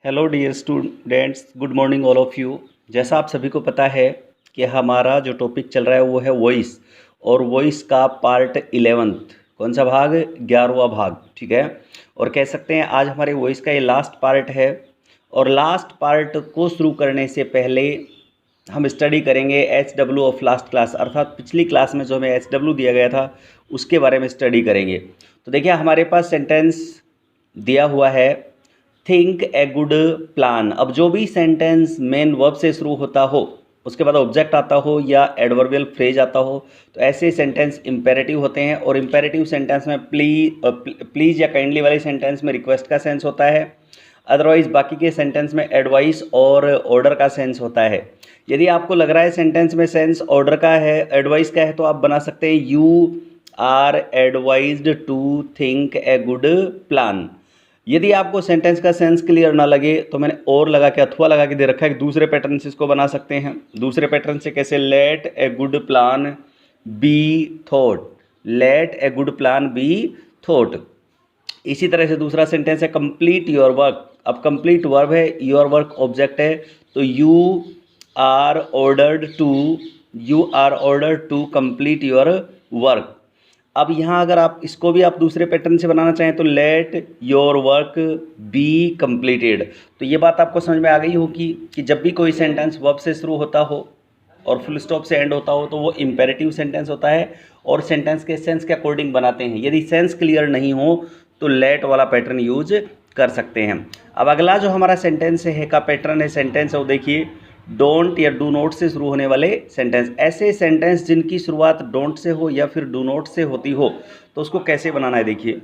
Hello dear students, good morning all of you. जैसा आप सभी को पता है कि हमारा जो टॉपिक चल रहा है वो है वॉइस, और वॉइस का पार्ट 11th। कौन सा भाग? 11वां भाग, ठीक है। और कह सकते हैं आज हमारे वॉइस का ये लास्ट पार्ट है। और लास्ट पार्ट को शुरू करने से पहले हम स्टडी करेंगे HW ऑफ लास्ट क्लास, अर्थात पिछली क्लास में जो हमें HW दिया गया था उसके बारे में स्टडी करेंगे। तो देखिए हमारे पास सेंटेंस दिया हुआ है, थिंक ए गुड प्लान। अब जो भी सेंटेंस मेन वर्ब से शुरू होता हो, उसके बाद ऑब्जेक्ट आता हो या एडवर्बियल फ्रेज आता हो, तो ऐसे सेंटेंस इम्पेरेटिव होते हैं। और इम्पेरेटिव सेंटेंस में प्लीज़ या काइंडली वाले सेंटेंस में रिक्वेस्ट का सेंस होता है। अदरवाइज बाकी के सेंटेंस में एडवाइस और ऑर्डर का सेंस होता है। यदि आपको लग रहा है सेंटेंस में सेंस ऑर्डर का है, एडवाइस का है, तो आप बना सकते हैं you are advised to think a good plan. यदि आपको सेंटेंस का सेंस क्लियर ना लगे तो मैंने और लगा के, अथवा लगा के दे रखा है कि दूसरे पैटर्न से इसको बना सकते हैं। दूसरे पैटर्न से कैसे? Let a good plan be thought. Let a good plan be thought. इसी तरह से दूसरा सेंटेंस है कंप्लीट योर वर्क। अब कंप्लीट वर्ब है, योर वर्क ऑब्जेक्ट है, तो you are ordered to complete your work. अब यहाँ अगर आप इसको भी आप दूसरे पैटर्न से बनाना चाहें तो let your work be completed. तो ये बात आपको समझ में आ गई होगी कि जब भी कोई सेंटेंस वर्ब से शुरू होता हो और फुल स्टॉप से एंड होता हो तो वो इम्पेरेटिव सेंटेंस होता है और सेंटेंस के सेंस के अकॉर्डिंग बनाते हैं। यदि सेंस क्लियर नहीं हो तो लेट वाला पैटर्न यूज कर सकते हैं। अब अगला जो हमारा सेंटेंस है का पैटर्न है, सेंटेंस है वो देखिए, डोंट या डू नॉट से शुरू होने वाले सेंटेंस। ऐसे सेंटेंस जिनकी शुरुआत डोंट से हो या फिर डू नॉट से होती हो तो उसको कैसे बनाना है। देखिए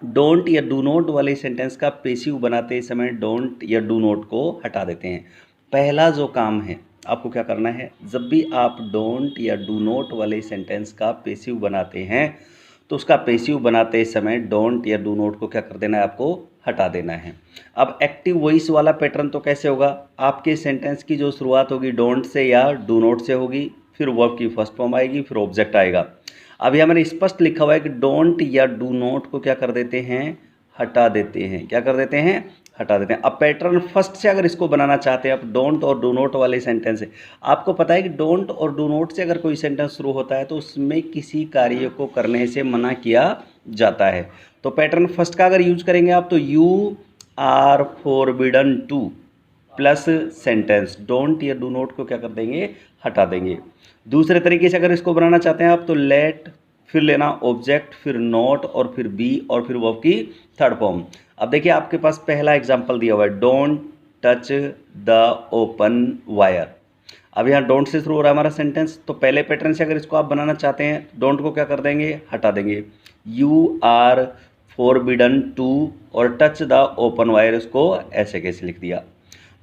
डोंट या डू नॉट वाले सेंटेंस का पेसिव बनाते समय डोंट या डू नॉट को हटा देते हैं। पहला जो काम है आपको क्या करना है, जब भी आप डोंट या डू नॉट वाले सेंटेंस का पेसिव बनाते हैं तो उसका पेसिव बनाते समय डोंट या डू नॉट को क्या कर देना है, आपको हटा देना है। अब एक्टिव वॉइस वाला पैटर्न तो कैसे होगा, आपके सेंटेंस की जो शुरुआत होगी डोंट से या डू नॉट से होगी, फिर वर्ब की फर्स्ट फॉर्म आएगी, फिर ऑब्जेक्ट आएगा। अब यहाँ मैंने स्पष्ट लिखा हुआ है कि डोंट या डू नॉट को क्या कर देते हैं, हटा देते हैं। क्या कर देते हैं, हटा देते हैं। अब पैटर्न फर्स्ट से अगर इसको बनाना चाहते हैं, आप डोंट और डू नॉट वाले सेंटेंस है, आपको पता है कि डोंट और डू नॉट से अगर कोई सेंटेंस शुरू होता है तो उसमें किसी कार्य को करने से मना किया जाता है। तो पैटर्न फर्स्ट का अगर यूज करेंगे आप तो you are forbidden to plus sentence, don't या डू नॉट को क्या कर देंगे, हटा देंगे। दूसरे तरीके से अगर इसको बनाना चाहते हैं आप तो लेट, फिर लेना ऑब्जेक्ट, फिर नॉट और फिर बी और फिर वर्ब की थर्ड फॉर्म। अब देखिए आपके पास पहला एग्जांपल दिया हुआ है, don't touch the open wire. अब यहाँ डोंट से शुरू हो रहा है हमारा सेंटेंस, तो पहले पैटर्न से अगर इसको आप बनाना चाहते हैं डोंट को क्या कर देंगे, हटा देंगे। यू आर फॉरबिडन टू और टच द ओपन वायर, इसको ऐसे कैसे लिख दिया।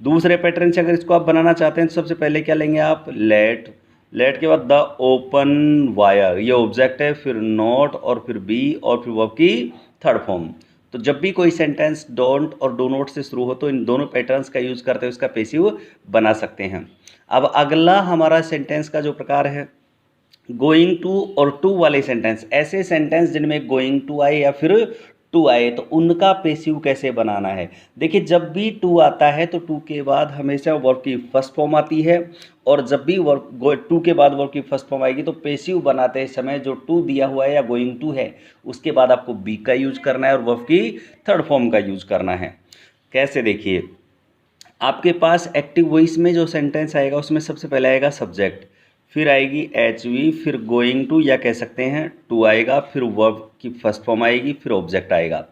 दूसरे पैटर्न से अगर इसको आप बनाना चाहते हैं तो सबसे पहले क्या लेंगे आप, लेट। लेट के बाद द ओपन वायर, ये ऑब्जेक्ट है, फिर नॉट और फिर बी और फिर वर्ब की थर्ड फॉर्म। तो जब भी कोई सेंटेंस डोंट और डू नॉट से शुरू हो तो इन दोनों पैटर्न्स का यूज करते हुए इसका पेसिव बना सकते हैं। अब अगला हमारा सेंटेंस का जो प्रकार है, गोइंग टू और टू वाले सेंटेंस। ऐसे सेंटेंस जिनमें गोइंग टू आए या फिर टू आए तो उनका पेसिव कैसे बनाना है। देखिए जब भी टू आता है तो टू के बाद हमेशा वर्ब की फर्स्ट फॉर्म आती है, और जब भी वर्ब टू के बाद वर्ब की फर्स्ट फॉर्म आएगी तो पेसिव बनाते समय जो टू दिया हुआ है या गोइंग टू है उसके बाद आपको बी का यूज करना है और वर्ब की थर्ड फॉर्म का यूज करना है। कैसे? देखिए आपके पास एक्टिव वॉइस में जो सेंटेंस आएगा उसमें सबसे पहले आएगा सब्जेक्ट, फिर आएगी HV, फिर गोइंग टू या कह सकते हैं टू आएगा, फिर वर्ब की फर्स्ट फॉर्म आएगी, फिर ऑब्जेक्ट आएगा।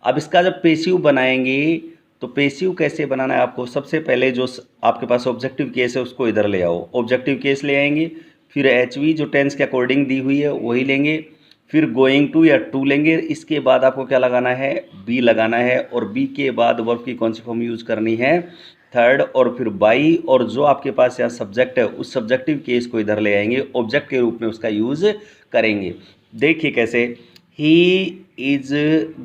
अब इसका जब पेसिव बनाएंगे तो पेसिव कैसे बनाना है आपको, सबसे पहले जो आपके पास ऑब्जेक्टिव केस है उसको इधर ले आओ, ऑब्जेक्टिव केस ले आएंगे, फिर HV जो टेंस के अकॉर्डिंग दी हुई है वही लेंगे, फिर गोइंग टू या टू लेंगे। इसके बाद आपको क्या लगाना है, बी लगाना है, और बी के बाद वर्ब की कौन सी फॉर्म यूज करनी है, थर्ड, और फिर बाई, और जो आपके पास यहाँ सब्जेक्ट है उस सब्जेक्टिव केस को इधर ले आएंगे, ऑब्जेक्ट के रूप में उसका यूज करेंगे। देखिए कैसे, he is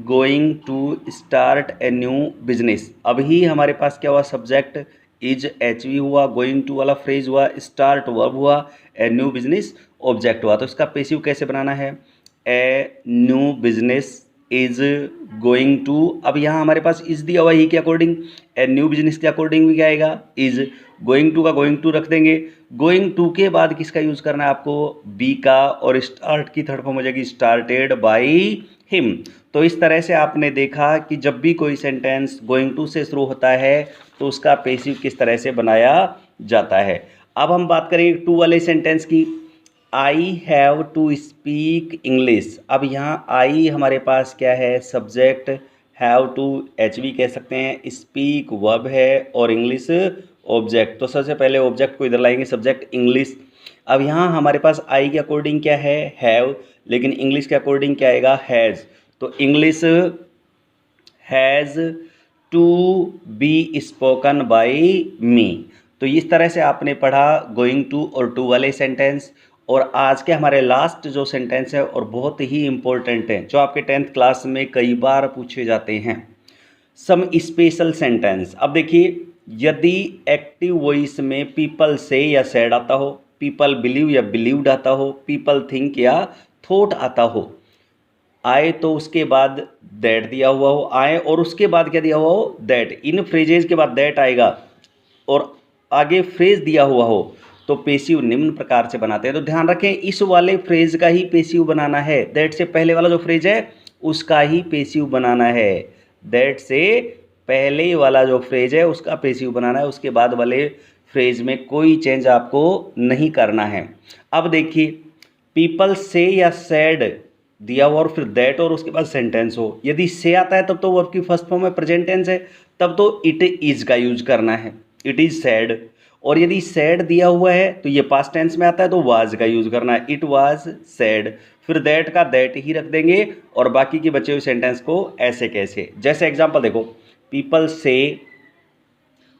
going to start a new business. अभी हमारे पास क्या हुआ, सब्जेक्ट इज HV हुआ, गोइंग टू वाला फ्रेज हुआ, स्टार्ट वर्ब हुआ, ए न्यू बिजनेस ऑब्जेक्ट हुआ। तो इसका पेसिव कैसे बनाना है, a new business is going to. अब यहाँ हमारे पास इज दिया हुआ ही के अकॉर्डिंग, एंड न्यू बिजनेस के अकॉर्डिंग भी क्या आएगा, इज। गोइंग टू का गोइंग टू रख देंगे। गोइंग टू के बाद किसका यूज़ करना है आपको, बी का, और स्टार्ट की थर्ड फॉर्म हो जाएगी स्टार्टेड बाई हिम। तो इस तरह से आपने देखा कि जब भी कोई सेंटेंस गोइंग टू से शुरू होता है तो उसका पेसिव किस तरह से बनाया जाता है। अब हम बात करें टू वाले सेंटेंस की। I have to speak English. अब यहाँ आई हमारे पास क्या है, सब्जेक्ट, हैव टू एच भी कह सकते हैं, स्पीक वर्ब है, और इंग्लिश ऑब्जेक्ट। तो सबसे पहले ऑब्जेक्ट को इधर लाएंगे, सब्जेक्ट इंग्लिश। अब यहाँ हमारे पास आई के अकॉर्डिंग क्या है, हैव, लेकिन इंग्लिश के अकॉर्डिंग क्या आएगा, हैज़। तो English has to be spoken by me. तो इस तरह से आपने पढ़ा गोइंग टू और टू वाले सेंटेंस। और आज के हमारे लास्ट जो सेंटेंस है और बहुत ही इम्पोर्टेंट है, जो आपके 10th क्लास में कई बार पूछे जाते हैं, सम स्पेशल सेंटेंस। अब देखिए, यदि एक्टिव वॉइस में पीपल से या सेड आता हो, पीपल बिलीव या बिलीव्ड आता हो, पीपल थिंक या थॉट आता हो, आए तो उसके बाद दैट दिया हुआ हो, आए और उसके बाद क्या दिया हुआ हो, दैट। इन फ्रेजेज के बाद दैट आएगा और आगे फ्रेज दिया हुआ हो तो पेसिव निम्न प्रकार से बनाते हैं। तो ध्यान रखें, इस वाले फ्रेज का ही पेसिव बनाना है। दैट से पहले वाला जो फ्रेज है उसका ही पेसिव बनाना है। दैट से पहले वाला जो फ्रेज है उसका पेसिव बनाना है, उसके बाद वाले फ्रेज में कोई चेंज आपको नहीं करना है। अब देखिए, पीपल से या सेड दिया हुआ और फिर दैट और उसके बाद सेंटेंस हो। यदि से आता है तब तो वर्ब की फर्स्ट फॉर्म में प्रेजेंट टेंस है, तब तो इट इज का यूज करना है, इट इज सैड। और यदि सैड दिया हुआ है तो ये पास्ट टेंस में आता है तो वाज का यूज करना है, इट वाज सैड। फिर दैट का दैट ही रख देंगे और बाकी के बचे हुए सेंटेंस को ऐसे कैसे। जैसे एग्जांपल देखो, people say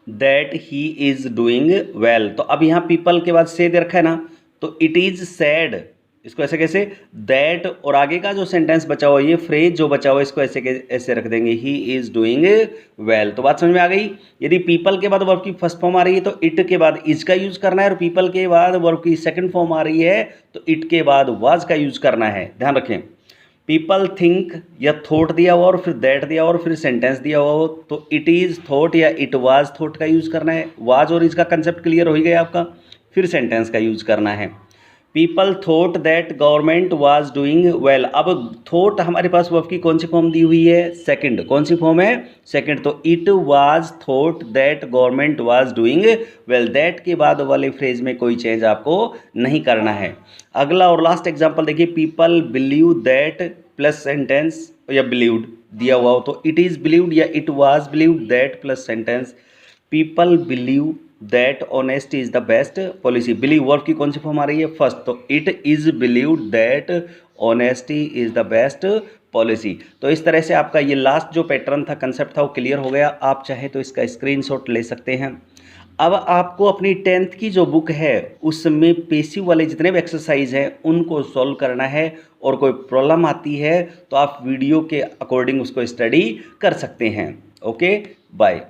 that he is doing well. तो अब यहाँ पीपल के बाद से दे रखा है ना, तो इट इज सैड, इसको ऐसे कैसे, दैट, और आगे का जो सेंटेंस बचा हुआ, ये फ्रेज जो बचा हुआ इसको ऐसे ऐसे रख देंगे, ही इज डूइंग वेल। तो बात समझ में आ गई। यदि पीपल के बाद वर्ब की फर्स्ट फॉर्म आ रही है तो इट के बाद इज का यूज करना है, और पीपल के बाद वर्ब की सेकंड फॉर्म आ रही है तो इट के बाद वाज का यूज करना है। ध्यान रखें, पीपल थिंक या थॉट दिया हुआ और फिर दैट दिया हुआ और फिर सेंटेंस दिया हुआ हो तो इट इज थॉट या इट वाज थॉट का यूज करना है। वाज और इज का कंसेप्ट क्लियर हो ही गया आपका। फिर सेंटेंस का यूज करना है। People thought that government was doing well. अब थॉट हमारे पास वर्ब की कौन सी फॉर्म दी हुई है, सेकंड। कौन सी फॉर्म है, सेकंड। तो it was thought that government was doing well. That के बाद वाले फ्रेज में कोई चेंज आपको नहीं करना है। अगला और लास्ट एग्जांपल देखिए, people believe that plus sentence या बिलीव्ड दिया हुआ हो तो इट इज बिलीव्ड या it was believed that plus sentence. People believe that honesty is the best policy. Believe verb की कौन सी फॉर्म आ रही है, फर्स्ट। तो it is believed that honesty is the best policy. तो इस तरह से आपका ये लास्ट जो पैटर्न था, कंसेप्ट था, वो क्लियर हो गया। आप चाहे तो इसका स्क्रीनशॉट ले सकते हैं। अब आपको अपनी 10th की जो बुक है उसमें पेसिव वाले जितने भी एक्सरसाइज हैं उनको सॉल्व करना है, और कोई प्रॉब्लम आती है तो आप वीडियो के अकॉर्डिंग उसको स्टडी कर सकते हैं। Okay, bye.